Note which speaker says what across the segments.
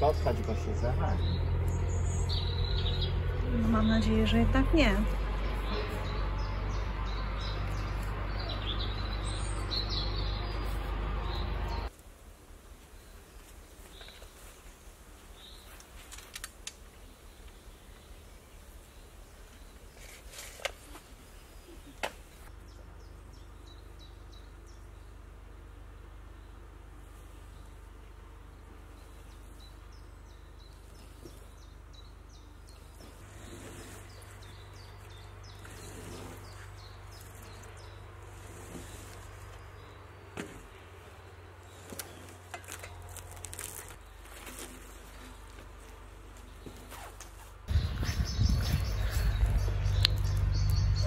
Speaker 1: spotkać, bo się zawali.
Speaker 2: No, mam nadzieję, że jednak nie.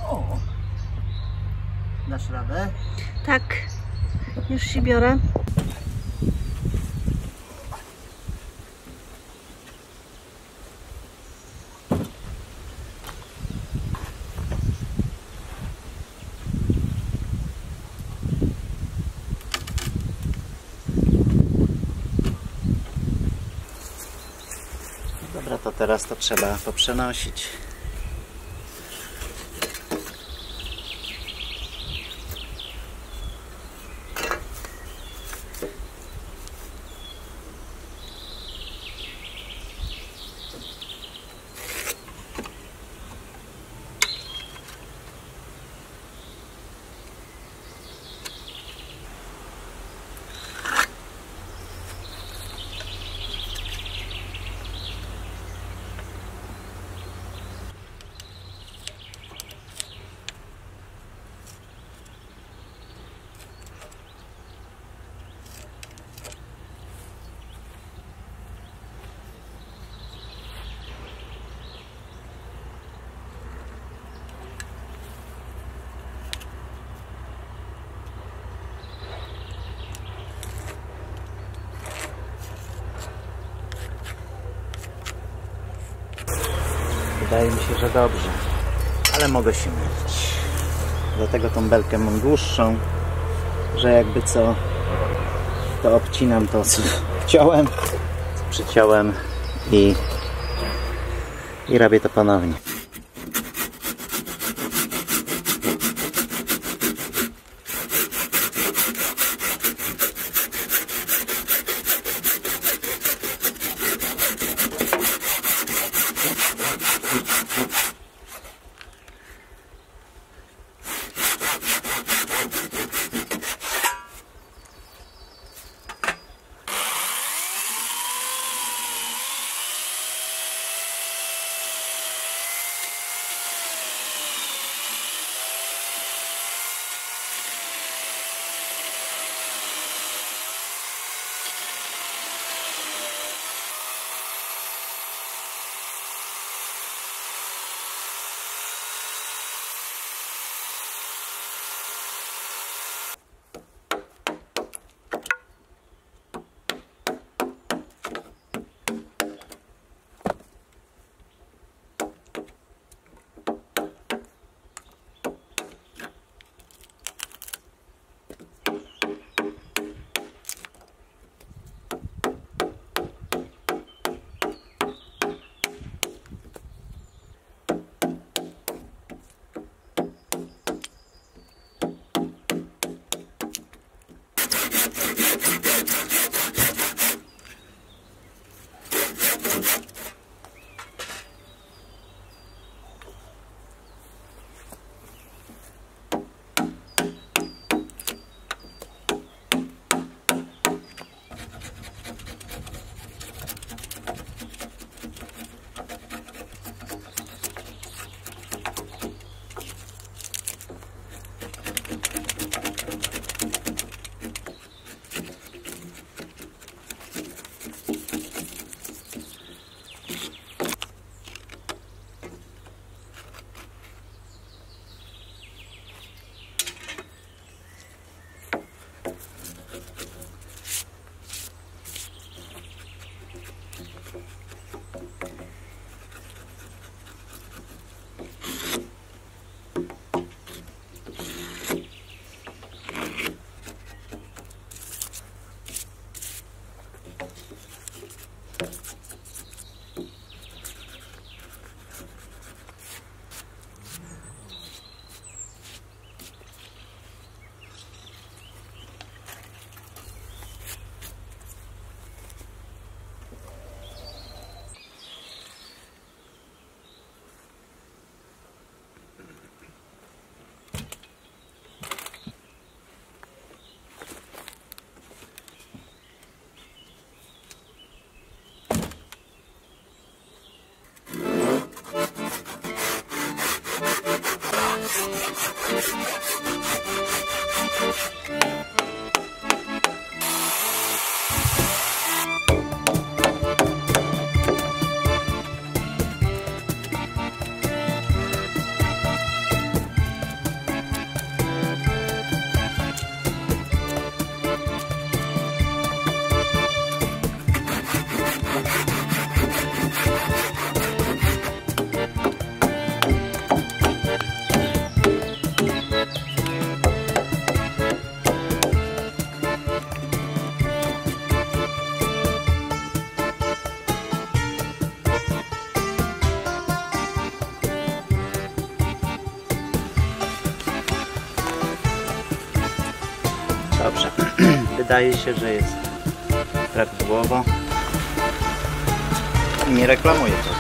Speaker 1: O! Dasz radę?
Speaker 2: Tak, już się biorę.
Speaker 1: Dobra, to teraz to trzeba poprzenosić. Wydaje mi się, że dobrze, ale mogę się mylić. Dlatego tą belkę mam dłuższą, że jakby co, to obcinam to, co wciąłem, co przyciąłem i robię to ponownie. Dobrze, wydaje się, że jest prawidłowo i nie reklamuję tego.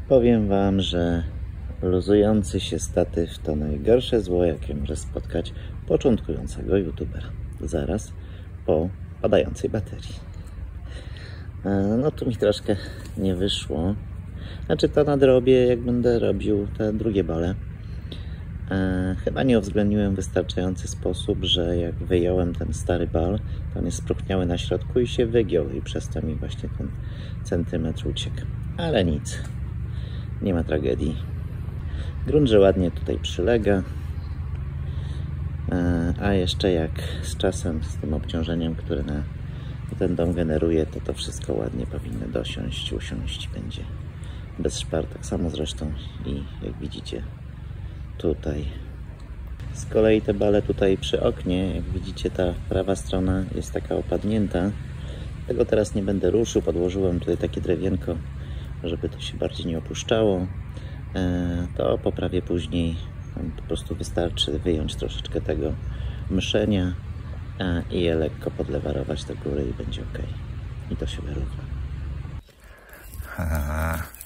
Speaker 1: Powiem Wam, że luzujący się statyw to najgorsze zło, jakie może spotkać początkującego youtubera. Zaraz po padającej baterii. No tu mi troszkę nie wyszło. Znaczy to nadrobię, jak będę robił te drugie bale. Chyba nie uwzględniłem w wystarczający sposób, że jak wyjąłem ten stary bal, to on jest spróchniały na środku i się wygiął i przez to mi właśnie ten centymetr uciekł. Ale nic. Nie ma tragedii. Grunt, że ładnie tutaj przylega. A jeszcze jak z czasem, z tym obciążeniem, które na ten dom generuje, to wszystko ładnie powinno dosiąść, usiąść będzie bez szpar. Tak samo zresztą i jak widzicie tutaj. Z kolei te bale tutaj przy oknie, jak widzicie, ta prawa strona jest taka opadnięta. Tego teraz nie będę ruszył. Podłożyłem tutaj takie drewienko, żeby to się bardziej nie opuszczało. To poprawię później. Po prostu wystarczy wyjąć troszeczkę tego mszenia i je lekko podlewarować do góry i będzie ok. I to się wyrówna.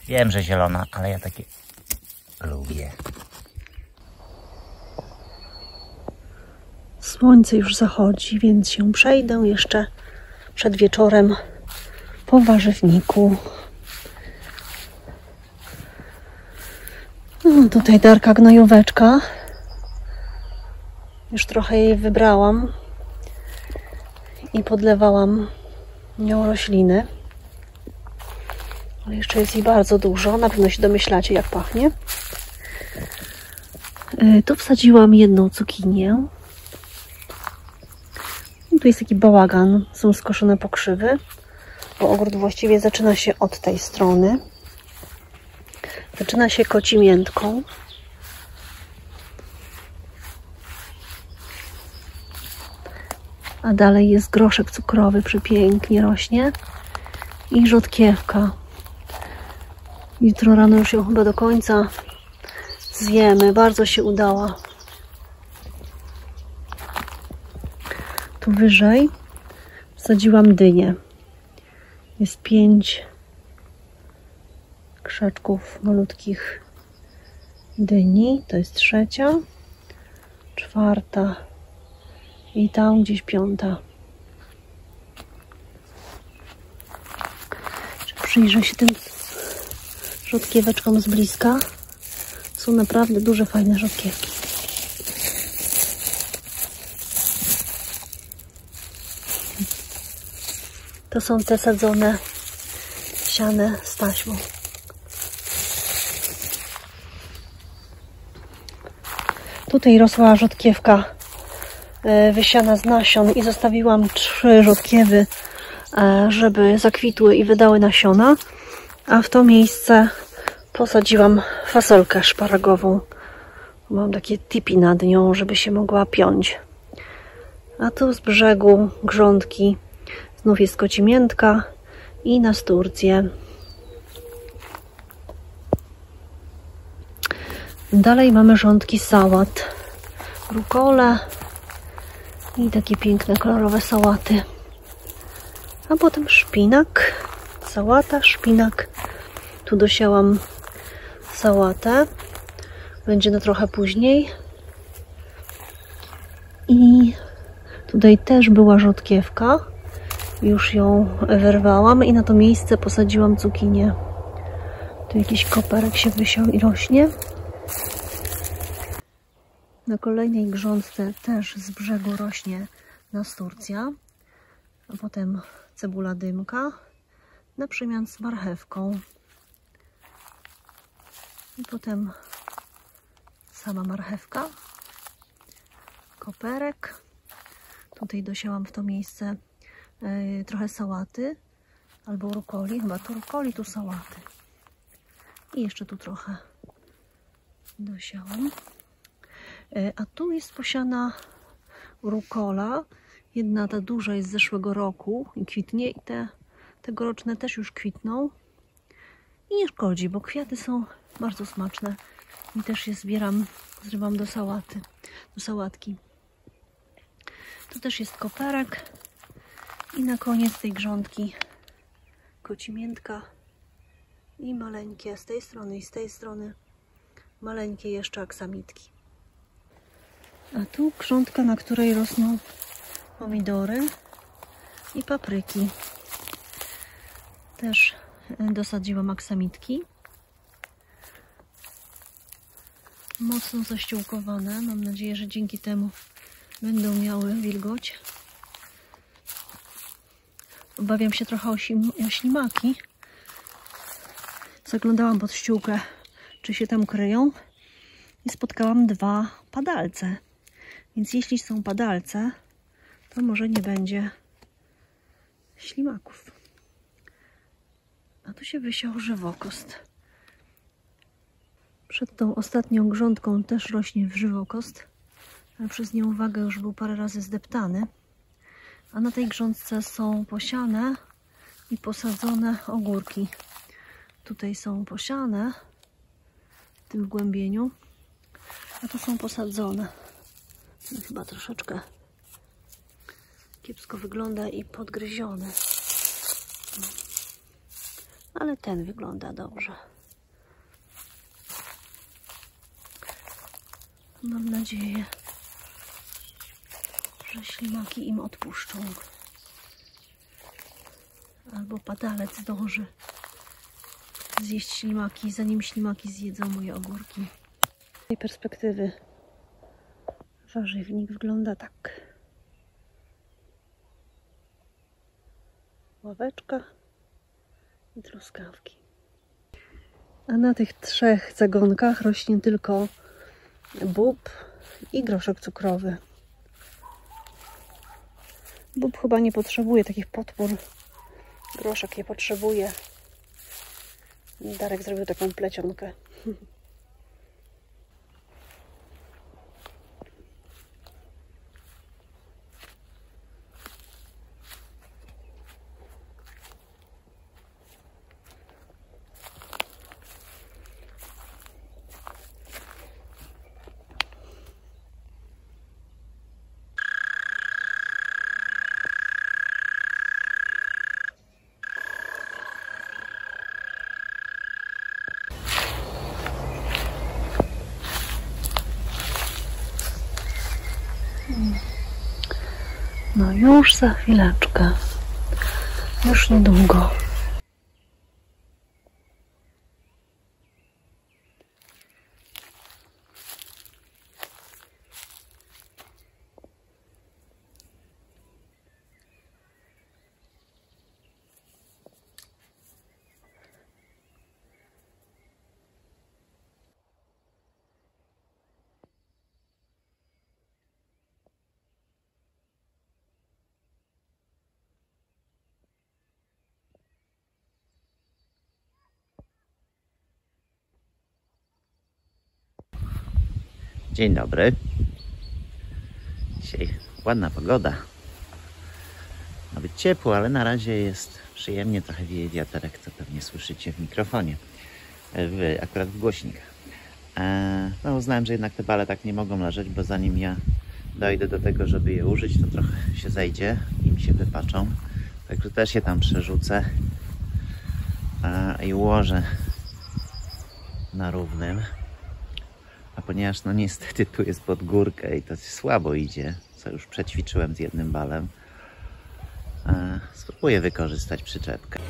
Speaker 1: Wiem, że zielona, ale ja takie lubię.
Speaker 2: Słońce już zachodzi, więc się przejdę jeszcze przed wieczorem po warzywniku. No, tutaj Darka gnojóweczka. Już trochę jej wybrałam i podlewałam nią rośliny. Ale jeszcze jest jej bardzo dużo. Na pewno się domyślacie, jak pachnie. Tu wsadziłam jedną cukinię. Tu jest taki bałagan. Są skoszone pokrzywy, bo ogród właściwie zaczyna się od tej strony. Zaczyna się kocimiętką. A dalej jest groszek cukrowy, przepięknie rośnie. I rzodkiewka. Jutro rano już ją chyba do końca zjemy. Bardzo się udała. Tu wyżej wsadziłam dynię. Jest 5 krzaczków malutkich dyni. To jest 3., 4. i tam gdzieś 5. Przyjrzę się tym rzodkieweczkom z bliska. Są naprawdę duże, fajne rzodkiewki. To są te sadzone, siane z taśmą. Tutaj rosła rzodkiewka wysiana z nasion i zostawiłam 3 rzodkiewy, żeby zakwitły i wydały nasiona. A w to miejsce posadziłam fasolkę szparagową. Mam takie tipi nad nią, żeby się mogła piąć. A tu z brzegu grządki. Znów jest kocimiętka i nasturcje. Dalej mamy rządki sałat. Rukole i takie piękne, kolorowe sałaty. A potem szpinak. Sałata, szpinak. Tu dosiałam sałatę. Będzie na trochę później. I tutaj też była rzodkiewka. Już ją wyrwałam i na to miejsce posadziłam cukinię. Tu jakiś koperek się wysiał i rośnie. Na kolejnej grządce też z brzegu rośnie nasturcja, a potem cebula dymka na przemian z marchewką. I potem sama marchewka, koperek. Tutaj dosiałam w to miejsce trochę sałaty albo rukoli, chyba to rukoli, tu sałaty. I jeszcze tu trochę dosiałam. A tu jest posiana rukola. Jedna ta duża jest z zeszłego roku i kwitnie, i te tegoroczne też już kwitną. I nie szkodzi, bo kwiaty są bardzo smaczne. I też je zbieram, zrywam do sałaty, do sałatki. Tu też jest koperek. I na koniec tej grządki kocimiętka i maleńkie z tej strony i z tej strony maleńkie jeszcze aksamitki. A tu grządka, na której rosną pomidory i papryki. Też dosadziłam aksamitki. Mocno zaściółkowane. Mam nadzieję, że dzięki temu będą miały wilgoć. Obawiam się trochę o ślimaki. Zaglądałam pod ściółkę, czy się tam kryją, i spotkałam 2 padalce. Więc jeśli są padalce, to może nie będzie ślimaków. A tu się wysiał żywokost. Przed tą ostatnią grządką też rośnie żywokost, ale przez nieuwagę już był parę razy zdeptany. A na tej grządce są posiane i posadzone ogórki. Tutaj są posiane w tym wgłębieniu, a tu są posadzone. Ten chyba troszeczkę kiepsko wygląda i podgryziony. Ale ten wygląda dobrze. Mam nadzieję, że ślimaki im odpuszczą. Albo padalec zdąży zjeść ślimaki, zanim ślimaki zjedzą moje ogórki. Z tej perspektywy warzywnik wygląda tak. Ławeczka i truskawki. A na tych 3 zagonkach rośnie tylko bób i groszek cukrowy. Bób chyba nie potrzebuje takich podpór. Groszek je potrzebuje. Darek zrobił taką plecionkę. No już za chwileczkę. Już niedługo.
Speaker 1: Dzień dobry. Dzisiaj ładna pogoda. Ma być ciepło, ale na razie jest przyjemnie. Trochę wieje wiaterek, co pewnie słyszycie w mikrofonie. Akurat w głośnikach. No uznałem, że jednak te bale tak nie mogą leżeć, bo zanim ja dojdę do tego, żeby je użyć, to trochę się zejdzie i mi się wypaczą. Także też je tam przerzucę i ułożę na równym. A ponieważ no niestety tu jest pod górkę i to słabo idzie, co już przećwiczyłem z jednym balem, spróbuję wykorzystać przyczepkę.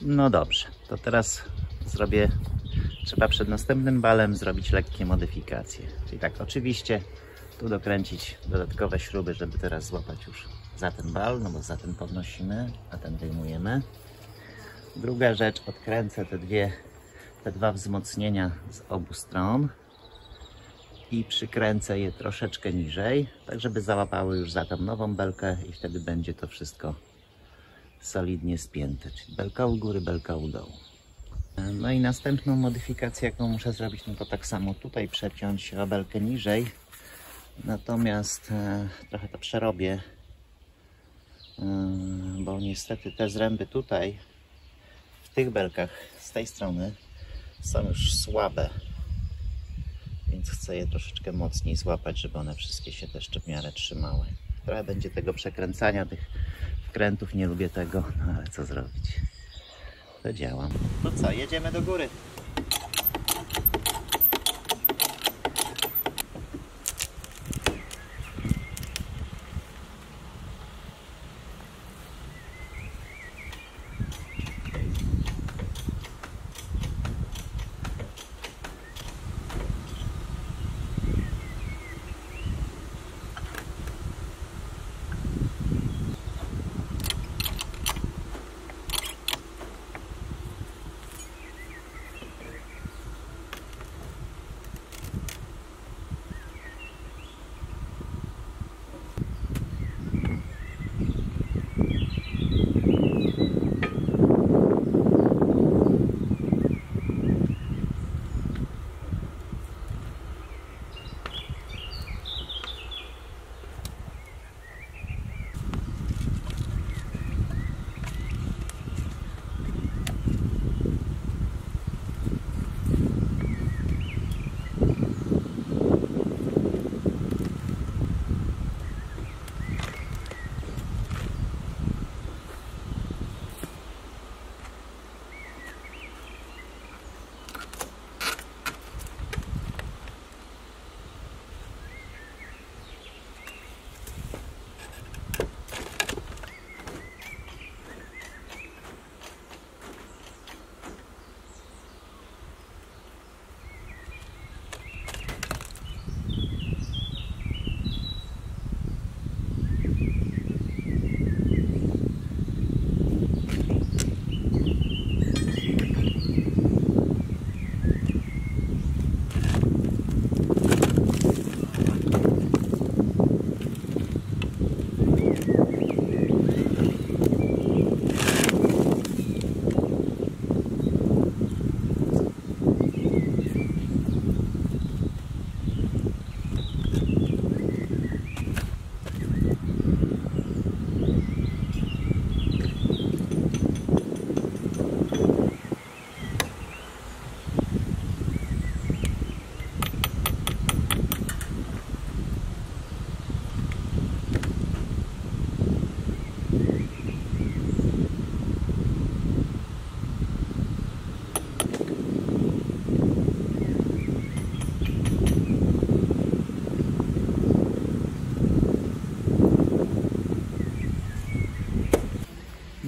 Speaker 1: No dobrze, to teraz trzeba przed następnym balem zrobić lekkie modyfikacje. Czyli tak, oczywiście tu dokręcić dodatkowe śruby, żeby teraz złapać już za ten bal, no bo za ten podnosimy, a ten wyjmujemy. Druga rzecz, odkręcę te dwa wzmocnienia z obu stron i przykręcę je troszeczkę niżej, tak żeby załapały już za tą nową belkę i wtedy będzie to wszystko solidnie spięte, czyli belka u góry, belka u dołu. No i następną modyfikację, jaką muszę zrobić, no to tak samo tutaj przeciąć o belkę niżej, natomiast trochę to przerobię, bo niestety te zręby tutaj w tych belkach z tej strony są już słabe, więc chcę je troszeczkę mocniej złapać, żeby one wszystkie się też w miarę trzymały. Trochę będzie tego przekręcania tych wkrętów, nie lubię tego, no ale co zrobić? To działam. To co, jedziemy do góry.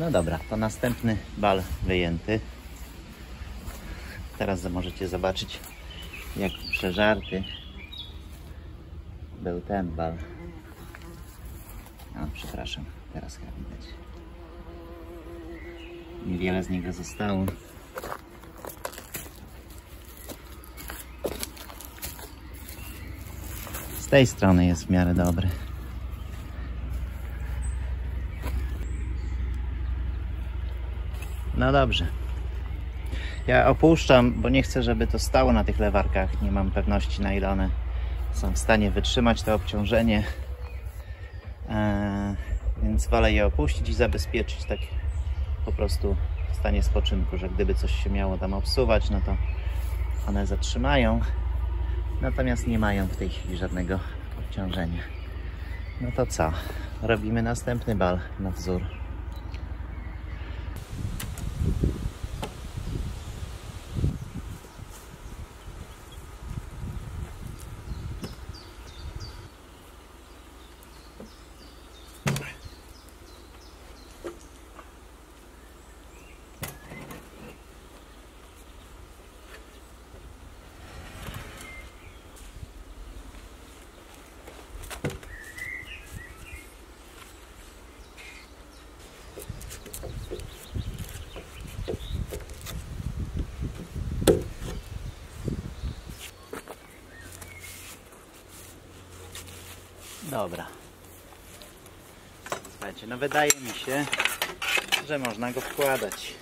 Speaker 1: No dobra, to następny bal wyjęty. Teraz możecie zobaczyć, jak przeżarty był ten bal. A, przepraszam, teraz chyba widać. Niewiele z niego zostało. Z tej strony jest w miarę dobry. No dobrze. Ja opuszczam, bo nie chcę, żeby to stało na tych lewarkach. Nie mam pewności, na ile one są w stanie wytrzymać to obciążenie. Więc wolę je opuścić i zabezpieczyć tak po prostu w stanie spoczynku, że gdyby coś się miało tam obsuwać, no to one zatrzymają. Natomiast nie mają w tej chwili żadnego obciążenia. No to co? Robimy następny bal na wzór. Dobra. Słuchajcie, no wydaje mi się, że można go wkładać.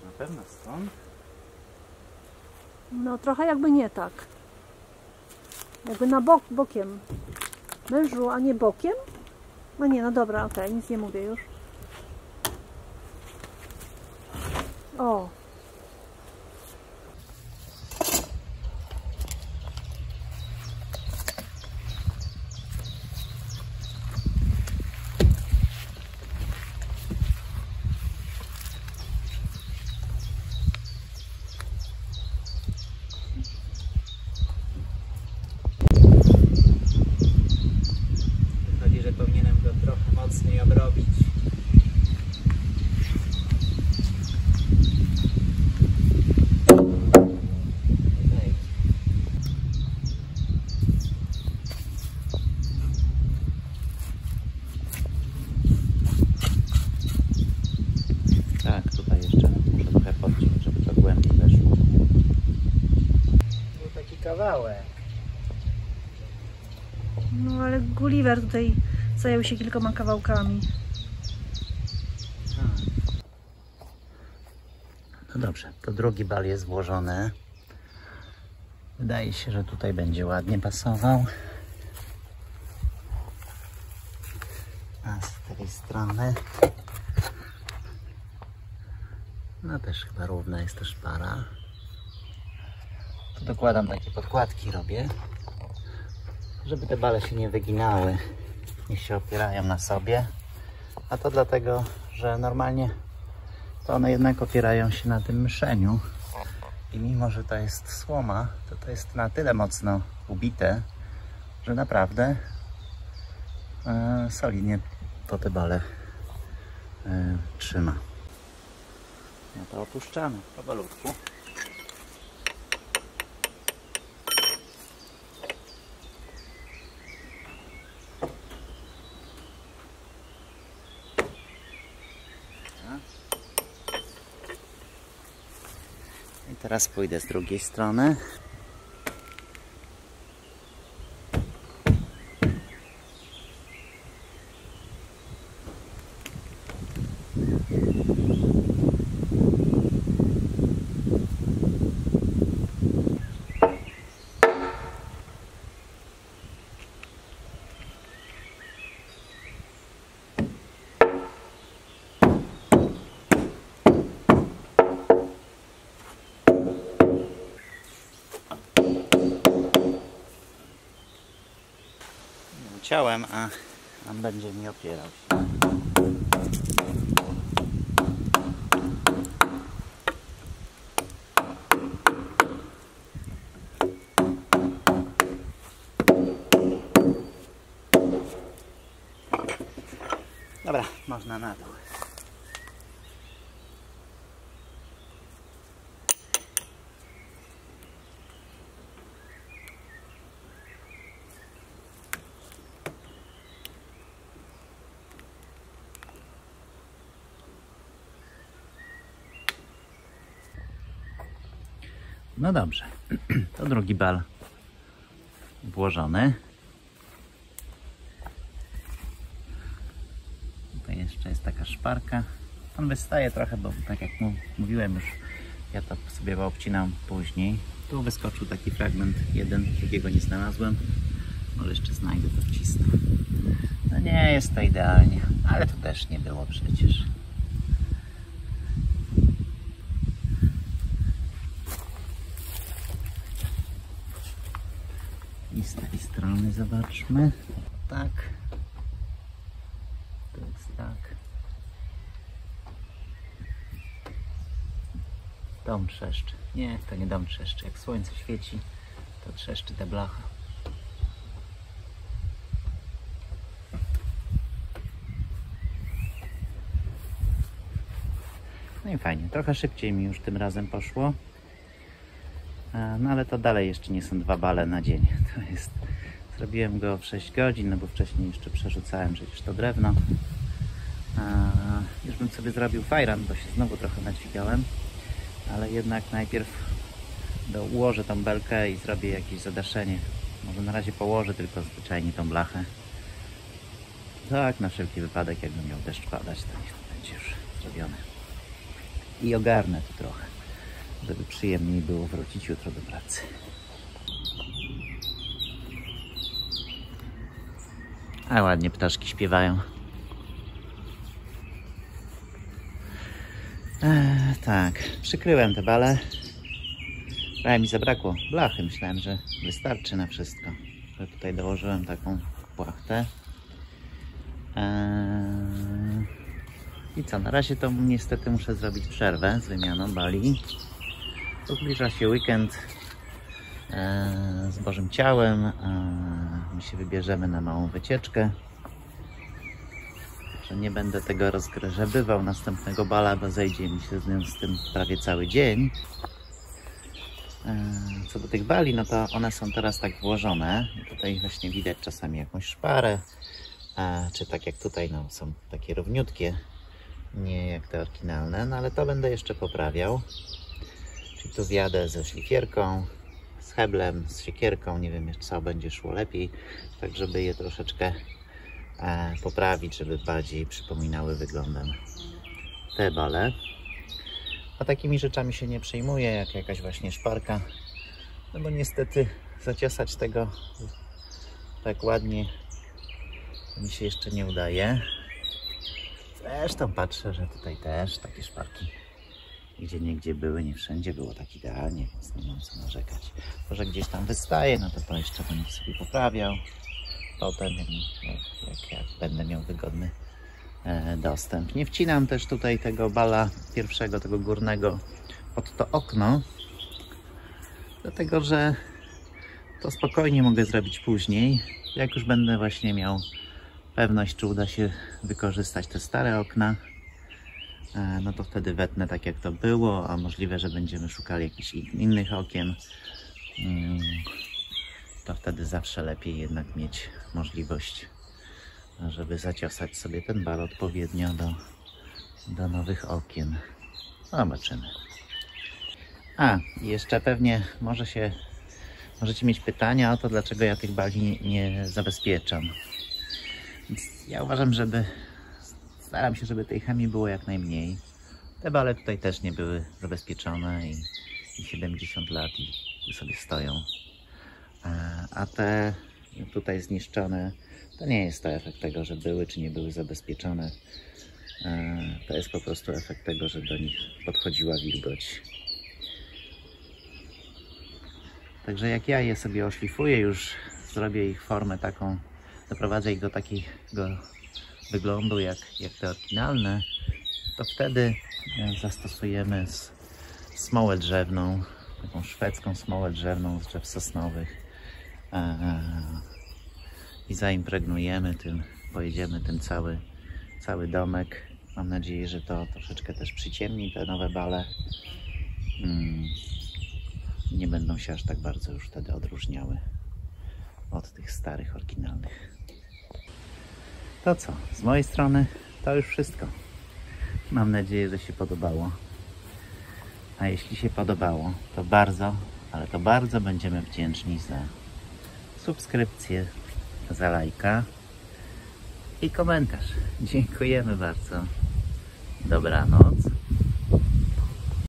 Speaker 1: Na pewno stąd?
Speaker 2: No trochę jakby nie tak. Jakby na bokiem. Mężu, a nie bokiem? No nie, no dobra, okej, nic nie mówię już. O!
Speaker 1: Wychodzi, że powinienem go trochę mocniej obrobić. Tak, tutaj jeszcze muszę trochę podciąć, żeby to głębiej weszło. Był taki kawałek.
Speaker 2: No ale Gulliver tutaj zajął się kilkoma kawałkami.
Speaker 1: No dobrze, to drugi bal jest włożony. Wydaje się, że tutaj będzie ładnie pasował. A z tej strony no też chyba równa jest też para. dokładam takie podkładki, robię, żeby te bale się nie wyginały, niech się opierają na sobie. A to dlatego, że normalnie to one jednak opierają się na tym myszeniu. I mimo, że to jest słoma, to jest na tyle mocno ubite, że naprawdę solidnie to te bale trzyma. No to opuszczamy powolutku. I teraz pójdę z drugiej strony. Ciałem, a on będzie mi opierał się. Dobra, można na dół. No dobrze, to drugi bal włożony. Tutaj jeszcze jest taka szparka. On wystaje trochę, bo tak jak mówiłem już, ja to sobie obcinam później. Tu wyskoczył taki fragment jeden, drugiego nie znalazłem. Może jeszcze znajdę, to wcisnę. No nie jest to idealnie, ale to też nie było przecież. I z tej strony zobaczmy. Tak. To jest tak. Dom trzeszczy. Nie, to nie dom trzeszczy. Jak słońce świeci, to trzeszczy te blacha. No i fajnie. Trochę szybciej mi już tym razem poszło. No ale to dalej jeszcze nie są 2 bale na dzień. To jest... Zrobiłem go w 6 godzin, no bo wcześniej jeszcze przerzucałem przecież to drewno. Już bym sobie zrobił fajran, bo się znowu trochę nadźwigałem. Ale jednak najpierw ułożę tą belkę i zrobię jakieś zadaszenie. Może na razie położę tylko zwyczajnie tą blachę. Tak, na wszelki wypadek, jakby miał deszcz padać, to niech to będzie już zrobione. I ogarnę tu trochę, żeby przyjemniej było wrócić jutro do pracy. A ładnie ptaszki śpiewają. Tak, przykryłem te bale. Trochę mi zabrakło blachy. Myślałem, że wystarczy na wszystko. Że tutaj dołożyłem taką płachtę. I co, na razie to niestety muszę zrobić przerwę z wymianą bali. Zbliża się weekend z Bożym Ciałem. My się wybierzemy na małą wycieczkę. Że nie będę tego rozgrzebywał następnego bala, bo zejdzie mi się z tym prawie cały dzień. Co do tych bali, no to one są teraz tak włożone. I tutaj właśnie widać czasami jakąś szparę, czy tak jak tutaj, no są takie równiutkie, nie jak te oryginalne, no ale to będę jeszcze poprawiał. Czyli tu wjadę ze szlifierką, z heblem, z siekierką, nie wiem co będzie szło lepiej, tak żeby je troszeczkę poprawić, żeby bardziej przypominały wyglądem te bale. A takimi rzeczami się nie przejmuję, jak jakaś właśnie szparka, no bo niestety zaciosać tego tak ładnie mi się jeszcze nie udaje. Zresztą patrzę, że tutaj też takie szparki gdzie niegdzie były, nie wszędzie było tak idealnie, więc nie mam co narzekać. To, że gdzieś tam wystaje, no to jeszcze będę sobie poprawiał. Potem, jak będę miał wygodny dostęp. Nie wcinam też tutaj tego bala pierwszego, tego górnego pod to okno, dlatego że to spokojnie mogę zrobić później, jak już będę właśnie miał pewność, czy uda się wykorzystać te stare okna, no to wtedy wetnę tak jak to było, a możliwe, że będziemy szukali jakichś innych okien, to wtedy zawsze lepiej jednak mieć możliwość, żeby zaciosać sobie ten bal odpowiednio do nowych okien. Zobaczymy. A, jeszcze pewnie możecie mieć pytania o to, dlaczego ja tych bali nie zabezpieczam. Więc ja uważam, staram się, żeby tej chemii było jak najmniej. Te bale tutaj też nie były zabezpieczone i 70 lat i sobie stoją. A te tutaj zniszczone, to nie jest to efekt tego, że były czy nie były zabezpieczone. To jest po prostu efekt tego, że do nich podchodziła wilgoć. Także jak ja je sobie oszlifuję, już zrobię ich formę taką, doprowadzę ich do takiego wyglądu jak te oryginalne, to wtedy zastosujemy smołę drzewną, taką szwedzką smołę drzewną z drzew sosnowych i zaimpregnujemy tym, pojedziemy tym cały domek. Mam nadzieję, że to troszeczkę też przyciemni te nowe bale. Nie będą się aż tak bardzo już wtedy odróżniały od tych starych, oryginalnych. To co? Z mojej strony to już wszystko. Mam nadzieję, że się podobało. A jeśli się podobało, to bardzo, ale to bardzo będziemy wdzięczni za subskrypcję, za lajka i komentarz. Dziękujemy bardzo. Dobranoc.